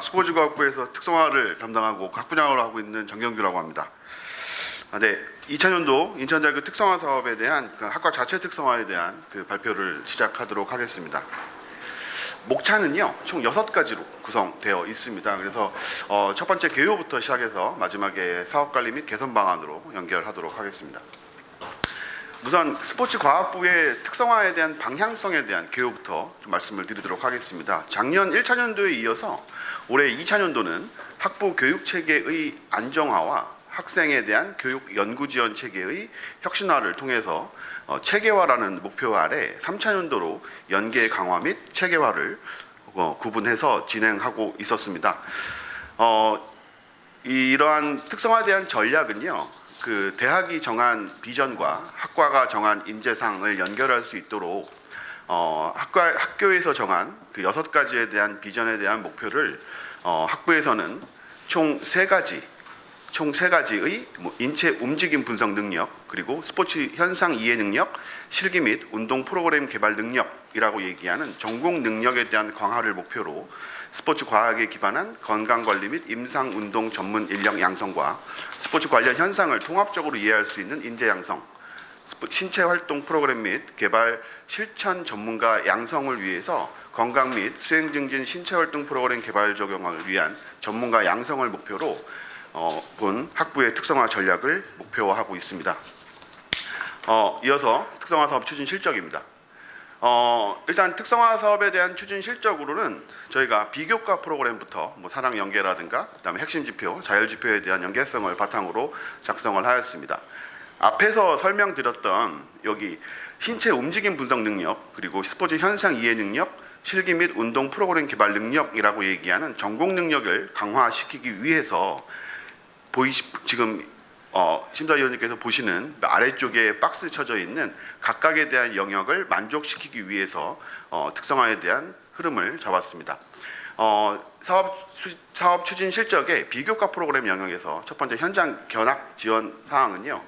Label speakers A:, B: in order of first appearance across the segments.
A: 스포츠과학부에서 특성화를 담당하고 학부장으로 하고 있는 정경규라고 합니다. 네, 2000년도 인천대학교 특성화 사업에 대한 학과 자체 특성화에 대한 발표를 시작하도록 하겠습니다. 목차는요, 총 6가지로 구성되어 있습니다. 그래서 첫 번째 개요부터 시작해서 마지막에 사업관리 및 개선 방안으로 연결하도록 하겠습니다. 우선 스포츠과학부의 특성화에 대한 방향성에 대한 개요부터 좀 말씀을 드리도록 하겠습니다. 작년 1차년도에 이어서 올해 2차년도는 학부 교육체계의 안정화와 학생에 대한 교육 연구 지원 체계의 혁신화를 통해서 체계화라는 목표 아래 3차년도로 연계 강화 및 체계화를 구분해서 진행하고 있었습니다. 이러한 특성화에 대한 전략은요, 대학이 정한 비전과 학과가 정한 인재상을 연결할 수 있도록 학교에서 정한 6가지에 대한 비전에 대한 목표를 학부에서는 총 3가지의 인체 움직임 분석 능력, 그리고 스포츠 현상 이해 능력, 실기 및 운동 프로그램 개발 능력이라고 얘기하는 전공 능력에 대한 강화를 목표로 스포츠 과학에 기반한 건강관리 및 임상운동 전문 인력 양성과 스포츠 관련 현상을 통합적으로 이해할 수 있는 인재 양성, 신체 활동 프로그램 및 개발 실천 전문가 양성을 위해서 건강 및 수행 증진 신체 활동 프로그램 개발 적용을 위한 전문가 양성을 목표로 본 학부의 특성화 전략을 목표화하고 있습니다. 이어서 특성화 사업 추진 실적입니다. 일단 특성화 사업에 대한 추진 실적으로는 저희가 비교과 프로그램부터 사랑 연계라든가 그다음에 핵심 지표, 자율 지표에 대한 연계성을 바탕으로 작성을 하였습니다. 앞에서 설명드렸던 여기 신체 움직임 분석 능력, 그리고 스포츠 현상 이해 능력, 실기 및 운동 프로그램 개발 능력이라고 얘기하는 전공 능력을 강화시키기 위해서 지금 심사위원님께서 보시는 아래쪽에 박스 쳐져 있는 각각에 대한 영역을 만족시키기 위해서 특성화에 대한 흐름을 잡았습니다. 사업 추진 실적의 비교과 프로그램 영역에서 첫 번째 현장 견학 지원 사항은요,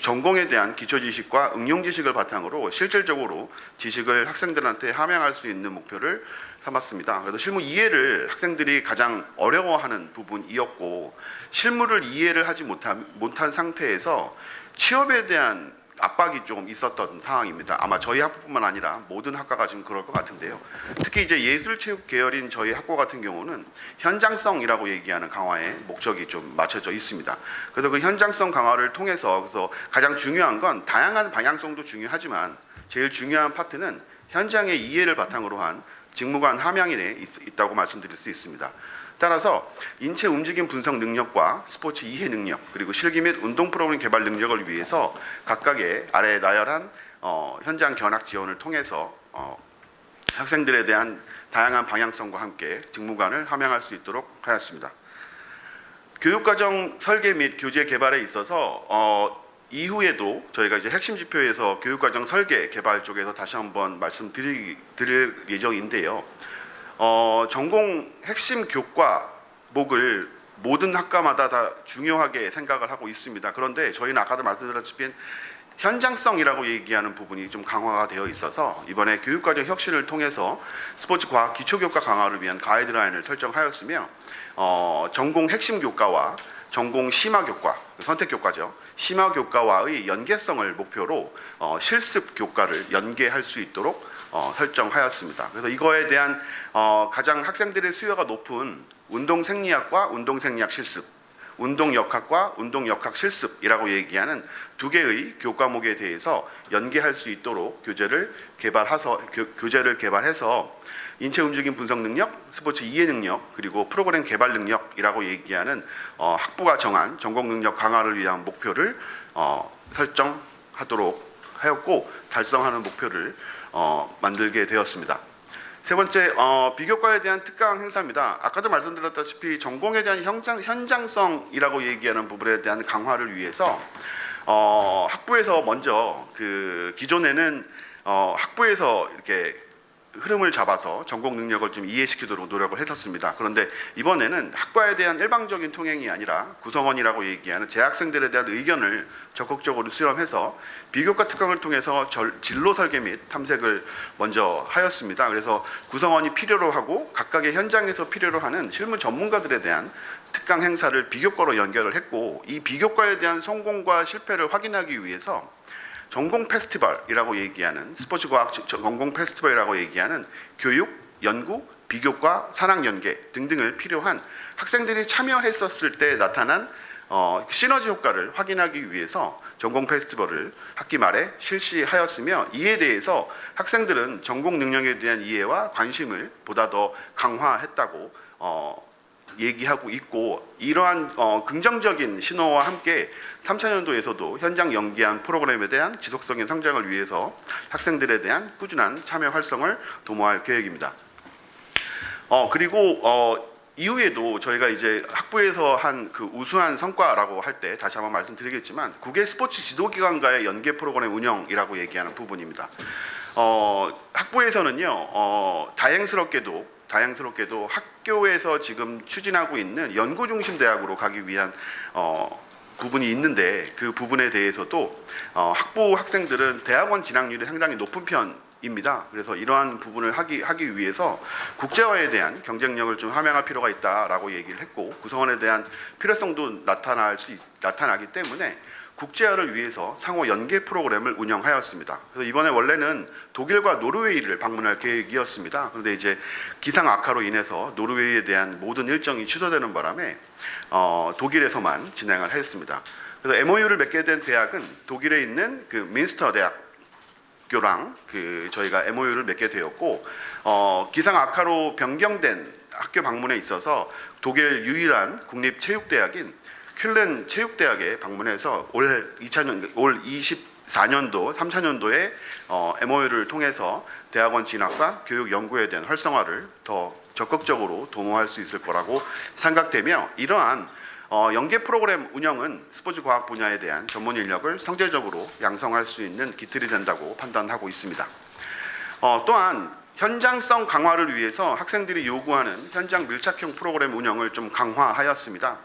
A: 전공에 대한 기초 지식과 응용 지식을 바탕으로 실질적으로 지식을 학생들한테 함양할 수 있는 목표를 삼았습니다. 그래서 실무 이해를 학생들이 가장 어려워하는 부분이었고, 실무를 이해를 하지 못한 상태에서 취업에 대한 압박이 좀 있었던 상황입니다. 아마 저희 학부뿐만 아니라 모든 학과가 지금 그럴 것 같은데요. 특히 이제 예술체육 계열인 저희 학과 같은 경우는 현장성이라고 얘기하는 강화에 목적이 좀 맞춰져 있습니다. 그래서 그 현장성 강화를 통해서 가장 중요한 건 다양한 방향성도 중요하지만 제일 중요한 파트는 현장의 이해를 바탕으로 한 직무관 함양이 있다고 말씀드릴 수 있습니다. 따라서 인체 움직임 분석 능력과 스포츠 이해 능력, 그리고 실기 및 운동 프로그램 개발 능력을 위해서 각각의 아래 나열한 현장 견학 지원을 통해서 학생들에 대한 다양한 방향성과 함께 직무관을 함양할 수 있도록 하였습니다. 교육과정 설계 및 교재 개발에 있어서 이후에도 저희가 이제 핵심 지표에서 교육과정 설계 개발 쪽에서 다시 한번 말씀드릴 예정인데요. 전공 핵심 교과목을 모든 학과마다 다 중요하게 생각을 하고 있습니다. 그런데 저희는 아까도 말씀드렸다시피 현장성이라고 얘기하는 부분이 좀 강화가 되어 있어서 이번에 교육과정 혁신을 통해서 스포츠 과학 기초교과 강화를 위한 가이드라인을 설정하였으며, 전공 핵심 교과와 전공 심화교과, 선택교과죠. 심화교과와의 연계성을 목표로 실습 교과를 연계할 수 있도록 설정하였습니다. 그래서 이거에 대한 가장 학생들의 수요가 높은 운동생리학과 운동생리학 실습, 운동역학과 운동역학 실습이라고 얘기하는 2개의 교과목에 대해서 연계할 수 있도록 교재를 개발해서 인체 움직임 분석 능력, 스포츠 이해 능력, 그리고 프로그램 개발 능력이라고 얘기하는 학부가 정한 전공 능력 강화를 위한 목표를 설정하도록 하였고, 달성하는 목표를 만들게 되었습니다. 세 번째, 비교과에 대한 특강 행사입니다. 아까도 말씀드렸다시피 전공에 대한 현장성이라고 얘기하는 부분에 대한 강화를 위해서 학부에서 먼저 기존에는 학부에서 이렇게 흐름을 잡아서 전공 능력을 좀 이해시키도록 노력을 했었습니다. 그런데 이번에는 학과에 대한 일방적인 통행이 아니라 구성원이라고 얘기하는 재학생들에 대한 의견을 적극적으로 수렴해서 비교과 특강을 통해서 진로 설계 및 탐색을 먼저 하였습니다. 그래서 구성원이 필요로 하고 각각의 현장에서 필요로 하는 실무 전문가들에 대한 특강 행사를 비교과로 연결을 했고, 이 비교과에 대한 성공과 실패를 확인하기 위해서 전공 페스티벌이라고 얘기하는 스포츠과학 전공 페스티벌이라고 얘기하는 교육, 연구, 비교과, 산학연계 등등을 필요한 학생들이 참여했었을 때 나타난 시너지 효과를 확인하기 위해서 전공 페스티벌을 학기 말에 실시하였으며, 이에 대해서 학생들은 전공 능력에 대한 이해와 관심을 보다 더 강화했다고 얘기하고 있고, 이러한 긍정적인 신호와 함께 3차년도에서도 현장 연계한 프로그램에 대한 지속적인 성장을 위해서 학생들에 대한 꾸준한 참여 활성을 도모할 계획입니다. 그리고 이후에도 저희가 이제 학부에서 한 그 우수한 성과라고 할 때 다시 한번 말씀드리겠지만, 국외 스포츠 지도기관과의 연계 프로그램 운영이라고 얘기하는 부분입니다. 학부에서는요, 다행스럽게도 학교에서 지금 추진하고 있는 연구 중심 대학으로 가기 위한 부분이 있는데, 그 부분에 대해서도 학부 학생들은 대학원 진학률이 상당히 높은 편입니다. 그래서 이러한 부분을 하기 위해서 국제화에 대한 경쟁력을 좀 함양할 필요가 있다라고 얘기를 했고, 구성원에 대한 필요성도 나타나기 때문에 국제화를 위해서 상호 연계 프로그램을 운영하였습니다. 그래서 이번에 원래는 독일과 노르웨이를 방문할 계획이었습니다. 그런데 이제 기상 악화로 인해서 노르웨이에 대한 모든 일정이 취소되는 바람에 독일에서만 진행을 했습니다. 그래서 MOU를 맺게 된 대학은 독일에 있는 그 민스터 대학교랑 저희가 MOU를 맺게 되었고, 기상 악화로 변경된 학교 방문에 있어서 독일 유일한 국립체육대학인 퀼렌 체육대학에 방문해서 올 24년도, 3차년도에 MOU를 통해서 대학원 진학과 교육 연구에 대한 활성화를 더 적극적으로 도모할 수 있을 거라고 생각되며, 이러한 연계 프로그램 운영은 스포츠 과학 분야에 대한 전문 인력을 선제적으로 양성할 수 있는 기틀이 된다고 판단하고 있습니다. 또한 현장성 강화를 위해서 학생들이 요구하는 현장 밀착형 프로그램 운영을 좀 강화하였습니다.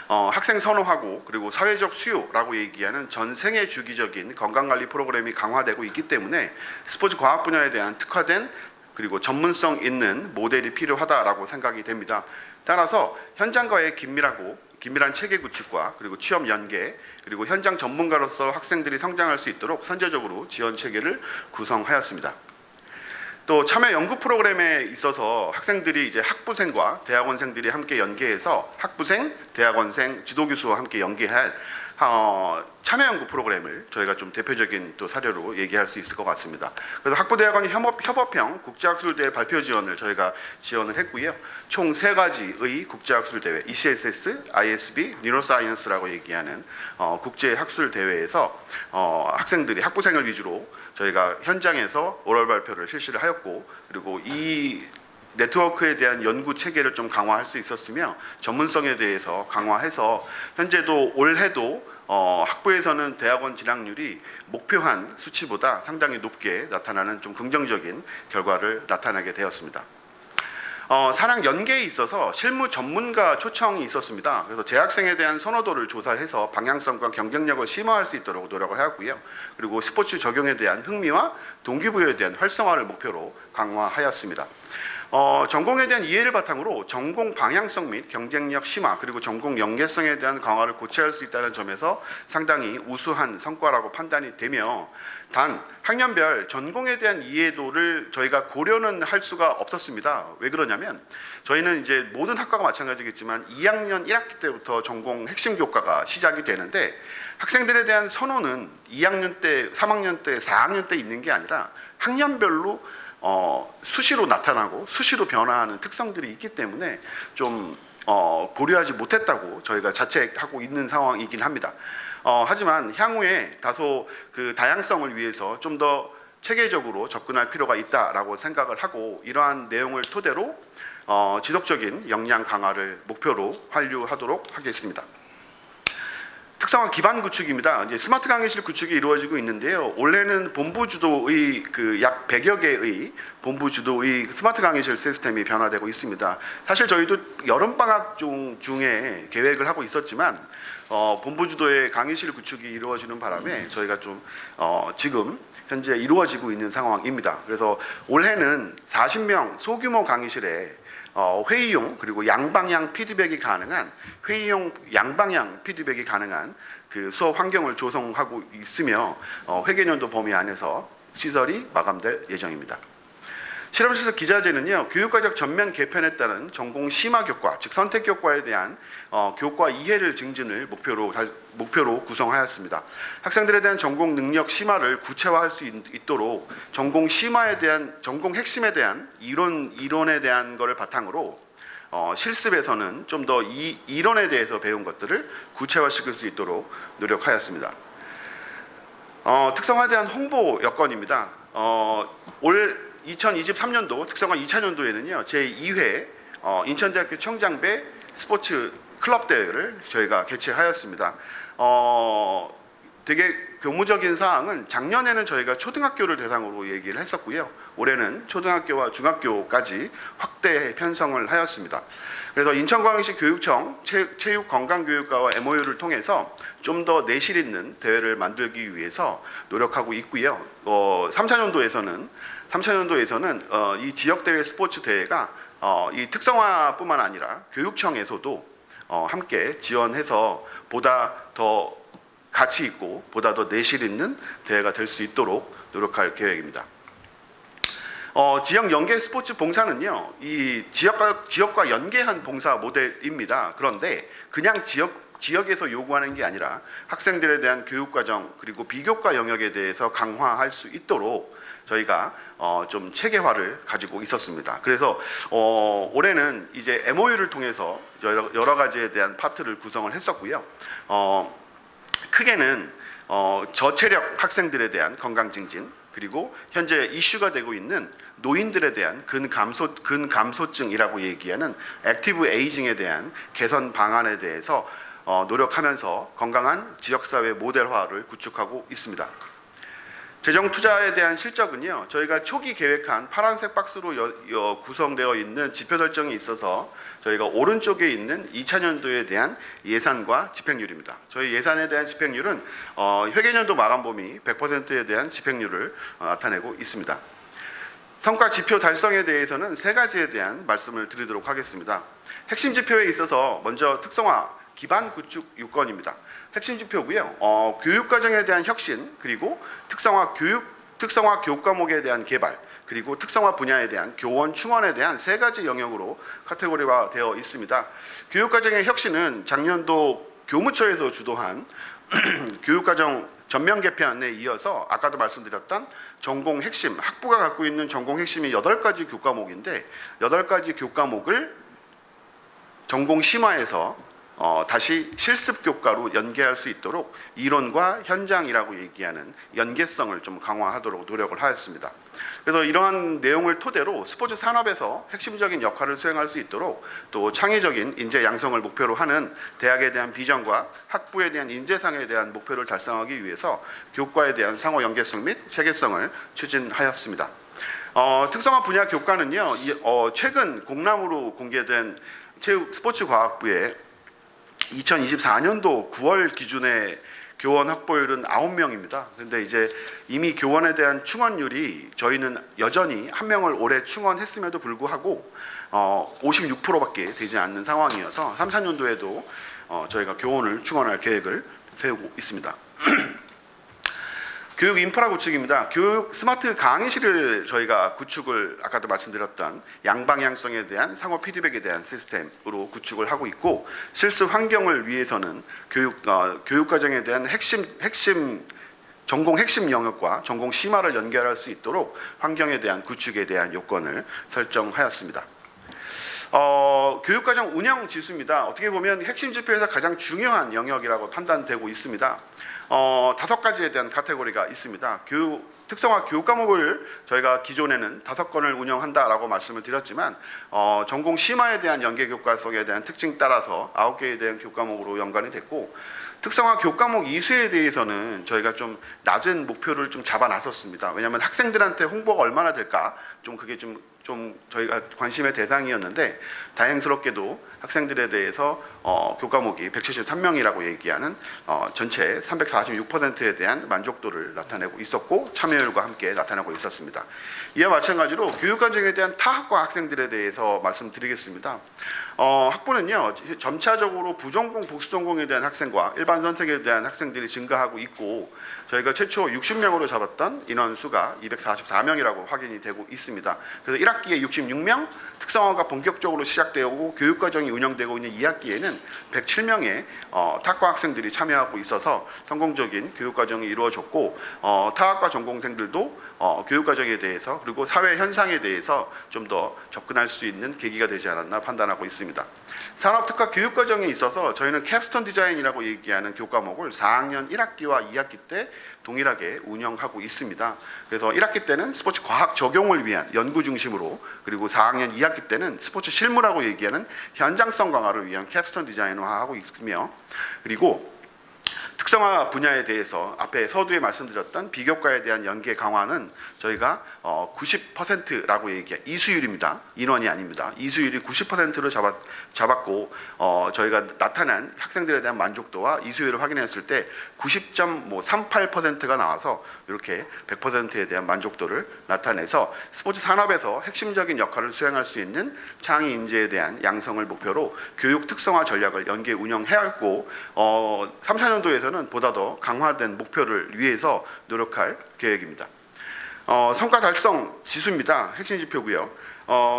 A: 학생 선호하고 그리고 사회적 수요라고 얘기하는 전생애 주기적인 건강관리 프로그램이 강화되고 있기 때문에 스포츠 과학 분야에 대한 특화된 그리고 전문성 있는 모델이 필요하다라고 생각이 됩니다. 따라서 현장과의 긴밀한 체계 구축과 그리고 취업 연계, 그리고 현장 전문가로서 학생들이 성장할 수 있도록 선제적으로 지원 체계를 구성하였습니다. 또 참여 연구 프로그램에 있어서 학생들이 이제 학부생과 대학원생들이 함께 연계해서 학부생, 대학원생, 지도교수와 함께 연계할 참여 연구 프로그램을 저희가 좀 대표적인 또 사례로 얘기할 수 있을 것 같습니다. 그래서 학부대학원 협업형 국제학술대회 발표 지원을 저희가 지원을 했고요. 총 3가지의 국제학술대회, ECSS, ISB, 뉴로사이언스라고 얘기하는 국제학술대회에서 학생들이 학부생을 위주로 저희가 현장에서 오럴 발표를 실시를 하였고, 그리고 이 네트워크에 대한 연구 체계를 좀 강화할 수 있었으며, 전문성에 대해서 강화해서 현재도 올해도 학부에서는 대학원 진학률이 목표한 수치보다 상당히 높게 나타나는 좀 긍정적인 결과를 나타내게 되었습니다. 산학 연계에 있어서 실무 전문가 초청이 있었습니다. 그래서 재학생에 대한 선호도를 조사해서 방향성과 경쟁력을 심화할 수 있도록 노력을 하였고요. 그리고 스포츠 적용에 대한 흥미와 동기부여에 대한 활성화를 목표로 강화하였습니다. 전공에 대한 이해를 바탕으로 전공 방향성 및 경쟁력 심화, 그리고 전공 연계성에 대한 강화를 고취할 수 있다는 점에서 상당히 우수한 성과라고 판단이 되며, 단 학년별 전공에 대한 이해도를 저희가 고려는 할 수가 없었습니다. 왜 그러냐면 저희는 이제 모든 학과가 마찬가지겠지만 2학년 1학기 때부터 전공 핵심 교과가 시작이 되는데, 학생들에 대한 선호는 2학년 때, 3학년 때, 4학년 때 있는 게 아니라 학년별로 수시로 나타나고 수시로 변화하는 특성들이 있기 때문에 좀 고려하지 못했다고 저희가 자책하고 있는 상황이긴 합니다. 하지만 향후에 다소 그 다양성을 위해서 좀 더 체계적으로 접근할 필요가 있다라고 생각을 하고, 이러한 내용을 토대로 지속적인 역량 강화를 목표로 환류하도록 하겠습니다. 특성화 기반 구축입니다. 이제 스마트 강의실 구축이 이루어지고 있는데요. 올해는 본부 주도의 약 100여 개의 본부 주도의 스마트 강의실 시스템이 변화되고 있습니다. 사실 저희도 여름 방학 중에 계획을 하고 있었지만 본부 주도의 강의실 구축이 이루어지는 바람에 저희가 좀 지금 현재 이루어지고 있는 상황입니다. 그래서 올해는 40명 소규모 강의실에 회의용 그리고 양방향 피드백이 가능한 회의용 양방향 피드백이 가능한 그 수업 환경을 조성하고 있으며 회계연도 범위 안에서 시설이 마감될 예정입니다. 실험실에서 기자재는요, 교육과정 전면 개편에 따른 전공 심화 교과, 즉 선택 교과에 대한 교과 이해를 증진을 목표로 구성하였습니다. 학생들에 대한 전공 능력 심화를 구체화할 수 있도록 전공 심화에 대한 전공 핵심에 대한 이론에 대한 것을 바탕으로 실습에서는 좀 더 이 이론에 대해서 배운 것들을 구체화시킬 수 있도록 노력하였습니다. 특성화에 대한 홍보 여건입니다. 올 2023년도 특성화 2차년도에는요 제2회 인천대학교 청장배 스포츠 클럽 대회를 저희가 개최하였습니다. 되게 교무적인 사항은 작년에는 저희가 초등학교를 대상으로 얘기를 했었고요. 올해는 초등학교와 중학교까지 확대 편성을 하였습니다. 그래서 인천광역시 교육청 체육건강교육과와 MOU를 통해서 좀 더 내실 있는 대회를 만들기 위해서 노력하고 있고요. 3차년도에서는 이 지역대회 스포츠 대회가 이 특성화뿐만 아니라 교육청에서도 함께 지원해서 보다 더 가치 있고 보다 더 내실 있는 대회가 될 수 있도록 노력할 계획입니다. 지역 연계 스포츠 봉사는요, 이 지역과 연계한 봉사 모델입니다. 그런데 그냥 지역에서 요구하는 게 아니라 학생들에 대한 교육과정 그리고 비교과 영역에 대해서 강화할 수 있도록 저희가 좀 체계화를 가지고 있었습니다. 그래서 올해는 이제 MOU를 통해서 여러 가지에 대한 파트를 구성을 했었고요. 크게는 저체력 학생들에 대한 건강 증진 그리고 현재 이슈가 되고 있는 노인들에 대한 근감소증이라고 얘기하는 액티브 에이징에 대한 개선 방안에 대해서 노력하면서 건강한 지역사회 모델화를 구축하고 있습니다. 재정 투자에 대한 실적은요, 저희가 초기 계획한 파란색 박스로 구성되어 있는 지표 설정이 있어서 저희가 오른쪽에 있는 2차년도에 대한 예산과 집행률입니다. 저희 예산에 대한 집행률은 회계년도 마감 범위 100%에 대한 집행률을 나타내고 있습니다. 성과 지표 달성에 대해서는 세 가지에 대한 말씀을 드리도록 하겠습니다. 핵심 지표에 있어서 먼저 특성화 기반 구축 요건입니다. 핵심 지표고요. 교육과정에 대한 혁신 그리고 특성화 교육 과목에 대한 개발 그리고 특성화 분야에 대한 교원 충원에 대한 세 가지 영역으로 카테고리화 되어 있습니다. 교육과정의 혁신은 작년도 교무처에서 주도한 교육과정 전면 개편에 이어서 아까도 말씀드렸던 전공 핵심, 학부가 갖고 있는 전공 핵심이 8가지 교과목인데 8가지 교과목을 전공 심화해서 다시 실습 교과로 연계할 수 있도록 이론과 현장이라고 얘기하는 연계성을 좀 강화하도록 노력을 하였습니다. 그래서 이러한 내용을 토대로 스포츠 산업에서 핵심적인 역할을 수행할 수 있도록 또 창의적인 인재 양성을 목표로 하는 대학에 대한 비전과 학부에 대한 인재상에 대한 목표를 달성하기 위해서 교과에 대한 상호 연계성 및 체계성을 추진하였습니다. 특성화 분야 교과는요, 최근 공람으로 공개된 체육스포츠과학부의 2024년도 9월 기준의 교원 확보율은 9명입니다. 그런데 이제 이미 교원에 대한 충원율이 저희는 여전히 1명을 올해 충원했음에도 불구하고 56%밖에 되지 않는 상황이어서 3, 4년도에도 저희가 교원을 충원할 계획을 세우고 있습니다. 교육 인프라 구축입니다. 교육 스마트 강의실을 저희가 구축을 아까도 말씀드렸던 양방향성에 대한 상호 피드백에 대한 시스템으로 구축을 하고 있고 실습 환경을 위해서는 교육 과정에 대한 전공 핵심 영역과 전공 심화를 연결할 수 있도록 환경에 대한 구축에 대한 요건을 설정하였습니다. 교육과정 운영 지수입니다. 어떻게 보면 핵심 지표에서 가장 중요한 영역이라고 판단되고 있습니다. 5가지에 대한 카테고리가 있습니다. 특성화 교육 과목을 저희가 기존에는 5건을 운영한다라고 말씀을 드렸지만 전공 심화에 대한 연계 교과석에 대한 특징 따라서 9개에 대한 교과목으로 연관이 됐고 특성화 교과목 이수에 대해서는 저희가 좀 낮은 목표를 좀 잡아놨었습니다. 왜냐하면 학생들한테 홍보가 얼마나 될까 좀 그게 좀 저희가 관심의 대상이었는데 다행스럽게도 학생들에 대해서 교과목이 173명이라고 얘기하는 전체 346%에 대한 만족도를 나타내고 있었고 참여율과 함께 나타나고 있었습니다. 이와 마찬가지로 교육과정에 대한 타학과 학생들에 대해서 말씀드리겠습니다. 학부는요 점차적으로 부전공, 복수전공에 대한 학생과 일반 선택에 대한 학생들이 증가하고 있고 저희가 최초 60명으로 잡았던 인원수가 244명이라고 확인이 되고 있습니다. 그래서 1학기에 66명, 특성화가 본격적으로 시작되고 교육과정이 운영되고 있는 2학기에는 107명의 타학과 학생들이 참여하고 있어서 성공적인 교육과정이 이루어졌고 타학과 전공생들도 교육과정에 대해서 그리고 사회 현상에 대해서 좀 더 접근할 수 있는 계기가 되지 않았나 판단하고 있습니다. 산업특화 교육과정에 있어서 저희는 캡스톤 디자인이라고 얘기하는 교과목을 4학년 1학기와 2학기 때 동일하게 운영하고 있습니다. 그래서 1학기 때는 스포츠 과학 적용을 위한 연구 중심으로 그리고 4학년 2학기 때는 스포츠 실무라고 얘기하는 현장성 강화를 위한 캡스톤 디자인화하고 있으며 그리고 특성화 분야에 대해서 앞에 서두에 말씀드렸던 비교과에 대한 연계 강화는 저희가 90%라고 얘기해 이수율입니다. 인원이 아닙니다. 이수율이 90%로 잡았고 저희가 나타난 학생들에 대한 만족도와 이수율을 확인했을 때 90.38%가 나와서 이렇게 100%에 대한 만족도를 나타내서 스포츠 산업에서 핵심적인 역할을 수행할 수 있는 창의 인재에 대한 양성을 목표로 교육 특성화 전략을 연계 운영해야 했고 3, 4년도에서는 보다 더 강화된 목표를 위해서 노력할 계획입니다. 성과 달성 지수입니다. 핵심 지표고요.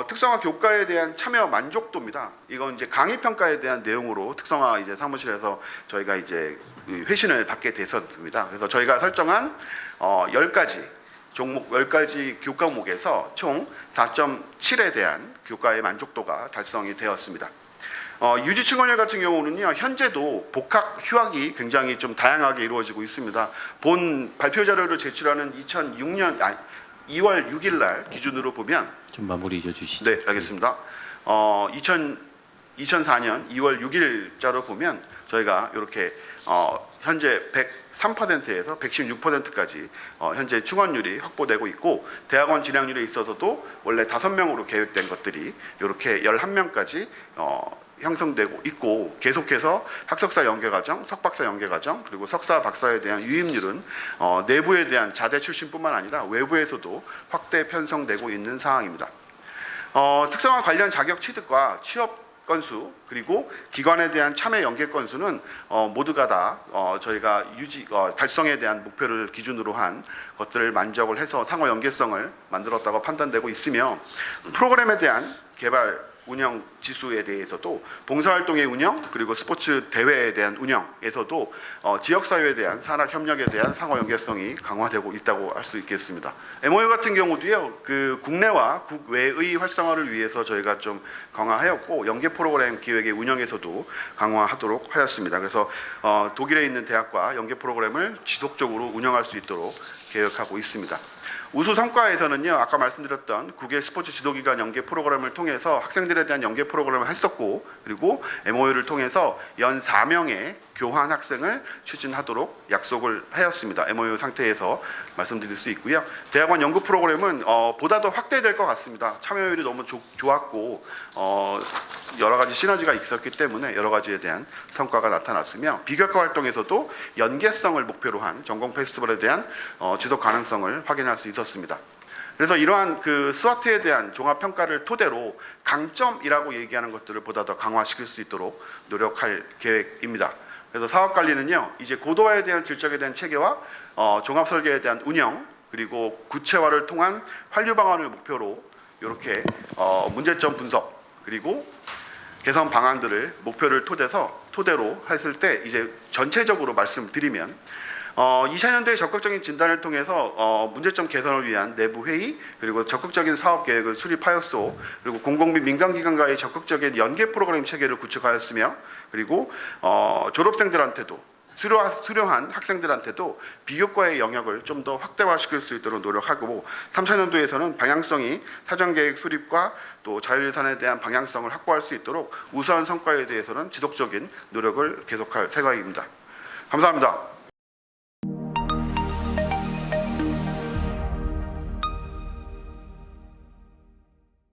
A: 특성화 교과에 대한 참여 만족도입니다. 이건 이제 강의 평가에 대한 내용으로 특성화 이제 사무실에서 저희가 이제 회신을 받게 됐었습니다. 그래서 저희가 설정한 10가지 종목 10가지 교과목에서 총 4.7에 대한 교과의 만족도가 달성이 되었습니다. 유지 증원율 같은 경우는요 현재도 복학 휴학이 굉장히 좀 다양하게 이루어지고 있습니다. 본 발표 자료를 제출하는 2006년 2월 6일 날 기준으로 보면
B: 좀 마무리 해주시죠.
A: 네, 알겠습니다. 2004년 2월 6일자로 보면 저희가 이렇게 현재 103%에서 116%까지 현재 충원율이 확보되고 있고 대학원 진학률에 있어서도 원래 5명으로 계획된 것들이 이렇게 11명까지 형성되고 있고 계속해서 학석사 연계과정, 석박사 연계과정 그리고 석사 박사에 대한 유입률은 내부에 대한 자대 출신뿐만 아니라 외부에서도 확대 편성되고 있는 상황입니다. 특성화 관련 자격 취득과 취업 건수 그리고 기관에 대한 참여 연계 건수는 모두가 다 저희가 달성에 대한 목표를 기준으로 한 것들을 만족을 해서 상호 연계성을 만들었다고 판단되고 있으며 프로그램에 대한 개발 운영 지수에 대해서도 봉사활동의 운영 그리고 스포츠 대회에 대한 운영에서도 지역사회에 대한 산학협력에 대한 상호 연계성이 강화되고 있다고 할 수 있겠습니다. MOU 같은 경우도요 그 국내와 국외의 활성화를 위해서 저희가 좀 강화하였고 연계 프로그램 기획의 운영에서도 강화하도록 하였습니다. 그래서 독일에 있는 대학과 연계 프로그램을 지속적으로 운영할 수 있도록 계획하고 있습니다. 우수 성과에서는요 아까 말씀드렸던 국외 스포츠 지도기관 연계 프로그램을 통해서 학생들에 대한 연계 프로그램을 했었고 그리고 MOU를 통해서 연 4명의 교환 학생을 추진하도록 약속을 하였습니다. MOU 상태에서 말씀드릴 수 있고요. 대학원 연구 프로그램은 보다 더 확대될 것 같습니다. 참여율이 너무 좋았고 여러 가지 시너지가 있었기 때문에 여러 가지에 대한 성과가 나타났으며 비교과 활동에서도 연계성을 목표로 한 전공 페스티벌에 대한 지속 가능성을 확인할 수 있었습니다. 그래서 이러한 그 스와트에 대한 종합 평가를 토대로 강점이라고 얘기하는 것들을 보다 더 강화시킬 수 있도록 노력할 계획입니다. 그래서 사업 관리는요 이제 고도화에 대한 질적에 대한 체계와 종합 설계에 대한 운영 그리고 구체화를 통한 환류 방안을 목표로 이렇게 문제점 분석 그리고 개선 방안들을 목표를 토대로 했을 때 이제 전체적으로 말씀드리면 2004년도에 적극적인 진단을 통해서 문제점 개선을 위한 내부 회의 그리고 적극적인 사업 계획을 수립하였고 그리고 공공 및 민간기관과의 적극적인 연계 프로그램 체계를 구축하였으며 그리고 졸업생들한테도 수료한 학생들한테도 비교과의 영역을 좀 더 확대화시킬 수 있도록 노력하고 3, 4년도에서는 방향성이 사전계획 수립과 또 자율예산에 대한 방향성을 확보할 수 있도록 우수한 성과에 대해서는 지속적인 노력을 계속할 생각입니다. 감사합니다.